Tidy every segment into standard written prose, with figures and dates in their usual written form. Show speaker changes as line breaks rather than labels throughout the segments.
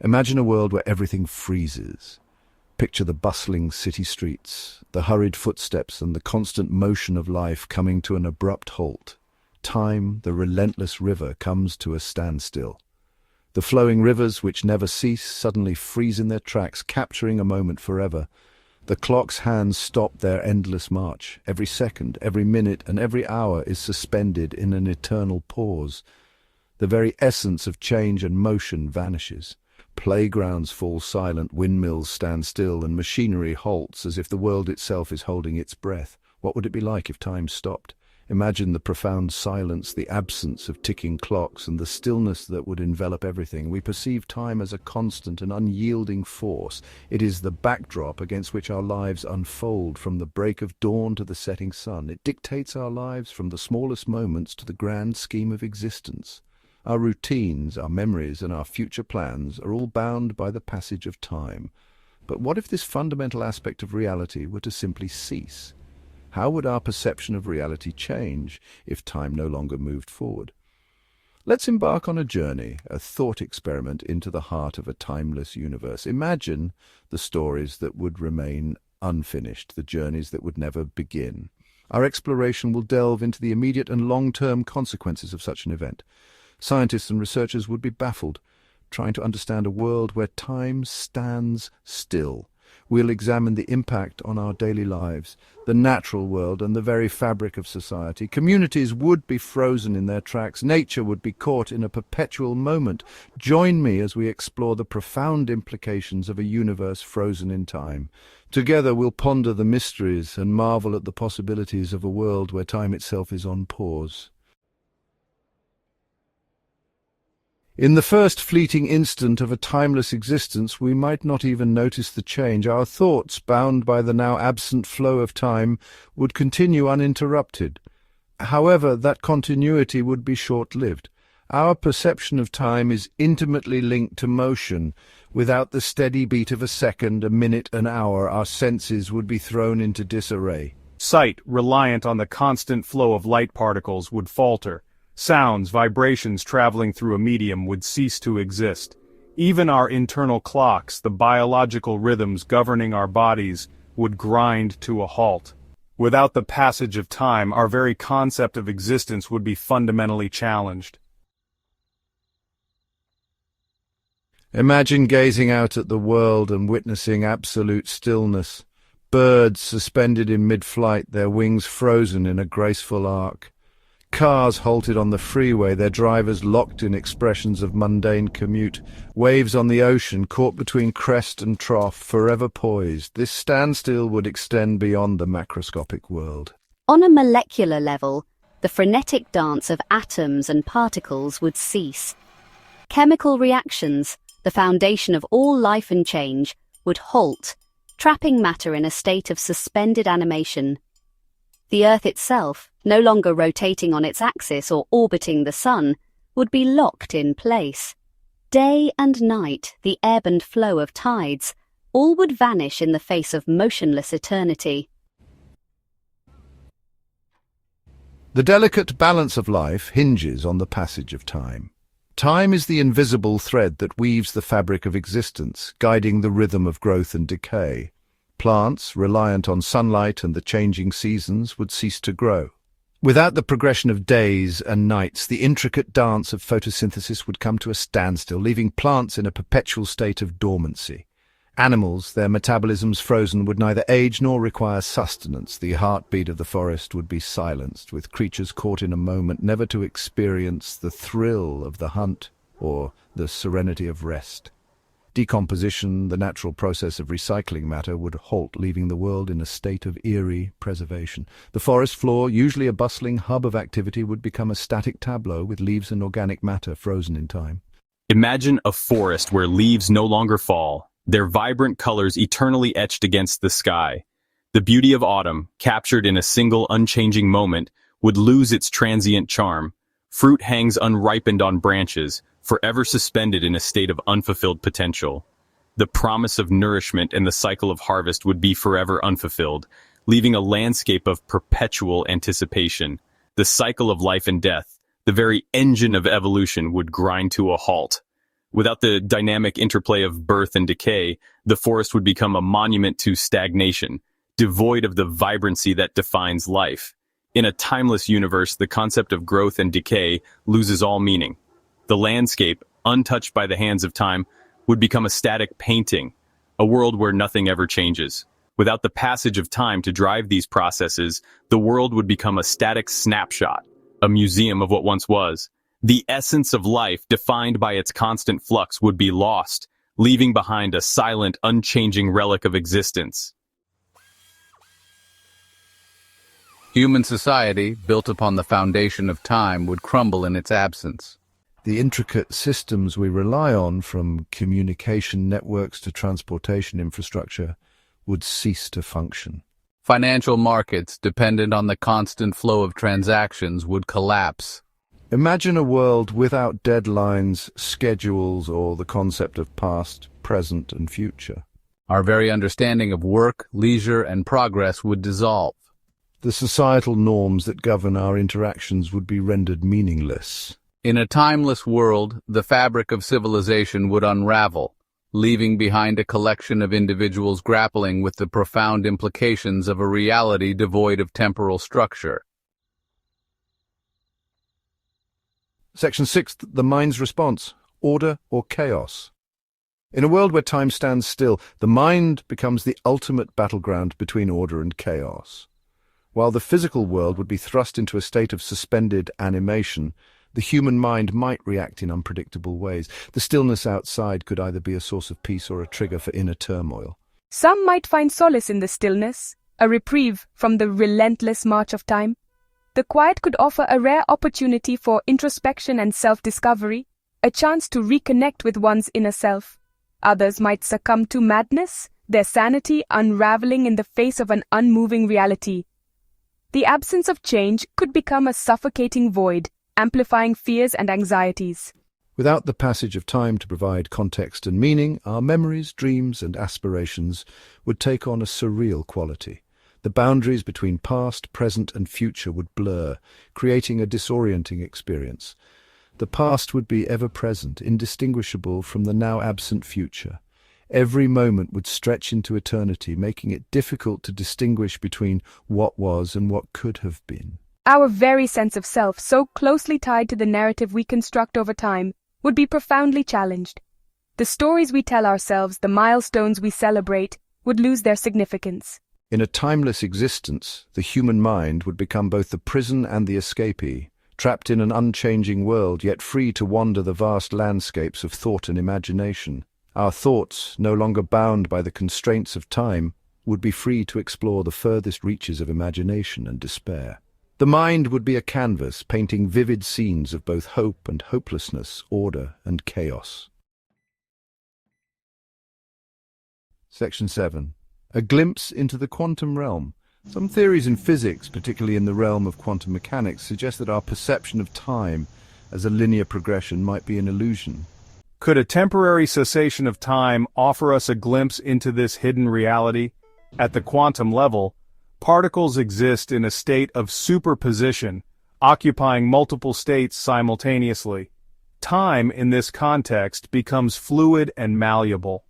Imagine a world where everything freezes. Picture the bustling city streets, the hurried footsteps and the constant motion of life coming to an abrupt halt. Time, the relentless river, comes to a standstill. The flowing rivers, which never cease, suddenly freeze in their tracks, capturing a moment forever. The clock's hands stop their endless march. Every second, every minute, and every hour is suspended in an eternal pause. The very essence of change and motion vanishes. Playgrounds fall silent, windmills stand still, and machinery halts as if the world itself is holding its breath. What would it be like if time stopped? Imagine the profound silence, the absence of ticking clocks, and the stillness that would envelop everything. We perceive time as a constant and unyielding force. It is the backdrop against which our lives unfold, from the break of dawn to the setting sun. It dictates our lives from the smallest moments to the grand scheme of existence. Our routines, our memories, and our future plans are all bound by the passage of time. But what if this fundamental aspect of reality were to simply cease? How would our perception of reality change if time no longer moved forward? Let's embark on a journey, a thought experiment into the heart of a timeless universe. Imagine the stories that would remain unfinished, the journeys that would never begin. Our exploration will delve into the immediate and long-term consequences of such an event. Scientists and researchers would be baffled, trying to understand a world where time stands still. We'll examine the impact on our daily lives, the natural world, and the very fabric of society. Communities would be frozen in their tracks. Nature would be caught in a perpetual moment. Join me as we explore the profound implications of a universe frozen in time. Together we'll ponder the mysteries and marvel at the possibilities of a world where time itself is on pause. In the first fleeting instant of a timeless existence, we might not even notice the change. Our thoughts, bound by the now absent flow of time, would continue uninterrupted. However, that continuity would be short-lived. Our perception of time is intimately linked to motion. Without the steady beat of a second, a minute, an hour, our senses would be thrown into disarray.
Sight, reliant on the constant flow of light particles, would falter. Sounds, vibrations traveling through a medium would cease to exist. Even our internal clocks, the biological rhythms governing our bodies, would grind to a halt. Without the passage of time, our very concept of existence would be fundamentally challenged.
Imagine gazing out at the world and witnessing absolute stillness. Birds suspended in mid-flight, their wings frozen in a graceful arc. Cars halted on the freeway, their drivers locked in expressions of mundane commute. Waves on the ocean caught between crest and trough, forever poised. This standstill would extend beyond the macroscopic world.
On a molecular level, the frenetic dance of atoms and particles would cease. Chemical reactions, the foundation of all life and change, would halt, trapping matter in a state of suspended animation. The Earth itself, no longer rotating on its axis or orbiting the Sun, would be locked in place. Day and night, the ebb and flow of tides, all would vanish in the face of motionless eternity.
The delicate balance of life hinges on the passage of time. Time is the invisible thread that weaves the fabric of existence, guiding the rhythm of growth and decay. Plants, reliant on sunlight and the changing seasons, would cease to grow. Without the progression of days and nights, the intricate dance of photosynthesis would come to a standstill, leaving plants in a perpetual state of dormancy. Animals, their metabolisms frozen, would neither age nor require sustenance. The heartbeat of the forest would be silenced, with creatures caught in a moment, never to experience the thrill of the hunt or the serenity of rest. Decomposition, the natural process of recycling matter, would halt, leaving the world in a state of eerie preservation. The forest floor, usually a bustling hub of activity, would become a static tableau with leaves and organic matter frozen in time.
Imagine a forest where leaves no longer fall, their vibrant colors eternally etched against the sky. The beauty of autumn, captured in a single unchanging moment, would lose its transient charm. Fruit hangs unripened on branches, forever suspended in a state of unfulfilled potential. The promise of nourishment and the cycle of harvest would be forever unfulfilled, leaving a landscape of perpetual anticipation. The cycle of life and death, the very engine of evolution, would grind to a halt. Without the dynamic interplay of birth and decay, the forest would become a monument to stagnation, devoid of the vibrancy that defines life. In a timeless universe, the concept of growth and decay loses all meaning. The landscape, untouched by the hands of time, would become a static painting, a world where nothing ever changes. Without the passage of time to drive these processes, the world would become a static snapshot, a museum of what once was. The essence of life, defined by its constant flux, would be lost, leaving behind a silent, unchanging relic of existence.
Human society, built upon the foundation of time, would crumble in its absence.
The intricate systems we rely on, from communication networks to transportation infrastructure, would cease to function.
Financial markets, dependent on the constant flow of transactions, would collapse.
Imagine a world without deadlines, schedules, or the concept of past, present, and future.
Our very understanding of work, leisure, and progress would dissolve.
The societal norms that govern our interactions would be rendered meaningless.
In a timeless world, the fabric of civilization would unravel, leaving behind a collection of individuals grappling with the profound implications of a reality devoid of temporal structure.
Section 6. The mind's response: order or chaos. In a world where time stands still, the mind becomes the ultimate battleground between order and chaos. While the physical world would be thrust into a state of suspended animation, the human mind might react in unpredictable ways. The stillness outside could either be a source of peace or a trigger for inner turmoil.
Some might find solace in the stillness, a reprieve from the relentless march of time. The quiet could offer a rare opportunity for introspection and self-discovery, a chance to reconnect with one's inner self. Others might succumb to madness, their sanity unraveling in the face of an unmoving reality. The absence of change could become a suffocating void, amplifying fears and anxieties.
Without the passage of time to provide context and meaning, our memories, dreams, and aspirations would take on a surreal quality. The boundaries between past, present, and future would blur, creating a disorienting experience. The past would be ever-present, indistinguishable from the now-absent future. Every moment would stretch into eternity, making it difficult to distinguish between what was and what could have been.
Our very sense of self, so closely tied to the narrative we construct over time, would be profoundly challenged. The stories we tell ourselves, the milestones we celebrate, would lose their significance.
In a timeless existence, the human mind would become both the prison and the escapee, trapped in an unchanging world, yet free to wander the vast landscapes of thought and imagination. Our thoughts, no longer bound by the constraints of time, would be free to explore the furthest reaches of imagination and despair. The mind would be a canvas, painting vivid scenes of both hope and hopelessness, order and chaos. Section 7. A glimpse into the quantum realm. Some theories in physics, particularly in the realm of quantum mechanics, suggest that our perception of time as a linear progression might be an illusion.
Could a temporary cessation of time offer us a glimpse into this hidden reality? At the quantum level, particles exist in a state of superposition, occupying multiple states simultaneously. Time, in this context, becomes fluid and malleable.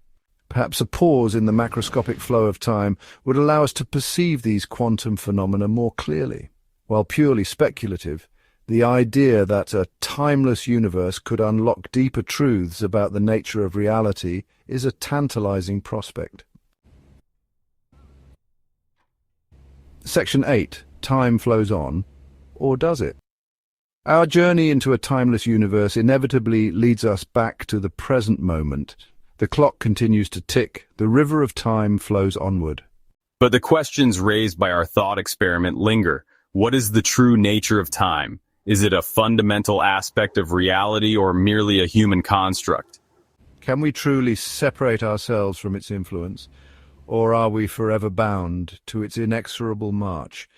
Perhaps a pause in the macroscopic flow of time would allow us to perceive these quantum phenomena more clearly. While purely speculative, the idea that a timeless universe could unlock deeper truths about the nature of reality is a tantalizing prospect. Section 8. Time flows on, or does it? Our journey into a timeless universe inevitably leads us back to the present moment. The clock continues to tick, the river of time flows onward.
But the questions raised by our thought experiment linger. What is the true nature of time? Is it a fundamental aspect of reality or merely a human construct?
Can we truly separate ourselves from its influence, or are we forever bound to its inexorable march?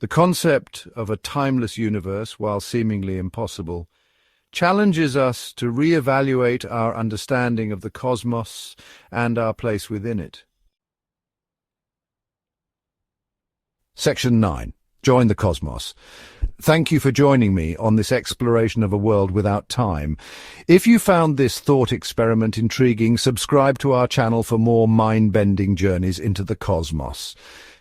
The concept of a timeless universe, while seemingly impossible, challenges us to re-evaluate our understanding of the cosmos and our place within it. Section 9. Join the cosmos. Thank you for joining me on this exploration of a world without time. If you found this thought experiment intriguing, subscribe to our channel for more mind-bending journeys into the cosmos.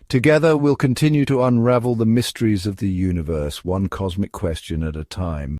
Together, we'll continue to unravel the mysteries of the universe, one cosmic question at a time.